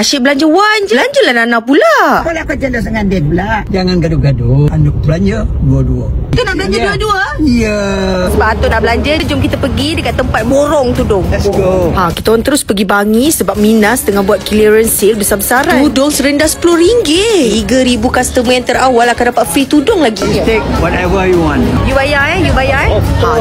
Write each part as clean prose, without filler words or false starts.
Asyik belanja Wan je. Belanjalah Nana pula. Boleh aku jelas dengan dia pula. Jangan gaduh-gaduh. Anda belanja dua-dua. Kita nak belanja dua-dua? Ya. Sebab tu nak belanja, jom kita pergi dekat tempat borong tudung. Let's go. Kita orang terus pergi Bangi sebab Minas tengah buat clearance sale besar-besaran. Tudung serendah RM10. 3,000 customer yang terawal akan dapat free tudung lagi. Take whatever you want. You bayar You bayar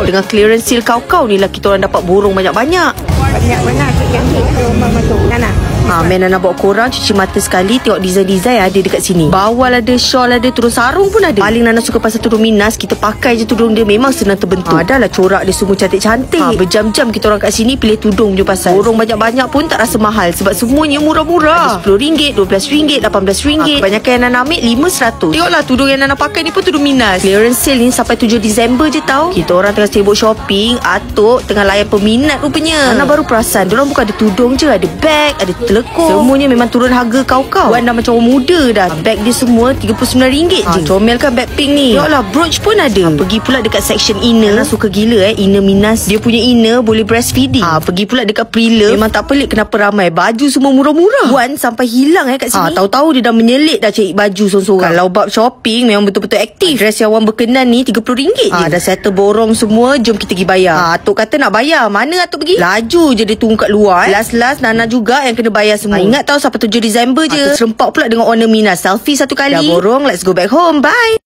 dengan clearance sale kau-kau ni lah kita orang dapat borong banyak-banyak. Banyak-banyak yang itu mama tu. Nana. Main Nana bawa korang cuci mata sekali. Tengok design-design ada dekat sini. Bawal ada, shawl ada, turun sarung pun ada. Paling Nana suka pasal tudung Minas. Kita pakai je tudung dia, memang senang terbentuk. Dah lah corak dia semua cantik-cantik. Berjam-jam kita orang kat sini pilih tudung je pasal. Borong banyak-banyak pun tak rasa mahal sebab semuanya murah-murah. RM10, RM12, RM18. Kebanyakan yang Nana ambil RM500. Tengoklah tudung yang Nana pakai ni pun tudung Minas. Clearance sale ni sampai 7 Disember je tau. Kita orang tengah sibuk shopping, atuk tengah layan peminat rupanya. Nana baru perasan diorang bukan ada tudung je, ada beg, ada telekong. Semuanya memang turun harga kau-kau. Wan dah macam orang muda dah. Beg dia semua RM39 je. Comel kan beg pink ni. Tengoklah brooch pun ada. Pergi pula dekat section inner. Nana suka gila inner Minas. Dia punya inner boleh breastfeeding. Pergi pula dekat Pre-Love. Memang tak pelik kenapa ramai. Baju semua murah-murah. Wan sampai hilang kat sini. Tahu-tahu dia dah menyelit dah cari baju sorang-sorang. Kalau bab shopping memang betul-betul aktif. Dress yang Wan berkenan ni RM30 je. Dah settle borong semua. Jom kita pergi bayar. Atuk kata nak bayar. Mana Atuk pergi? Laju je dia tunggu kat luar. Last-last Nana juga yang kena bayar semua. Ingat tahu sampai 7 Disember je. Serempak pula dengan owner Minas. Selfie satu kali. Dah borong, let's go back home. Bye.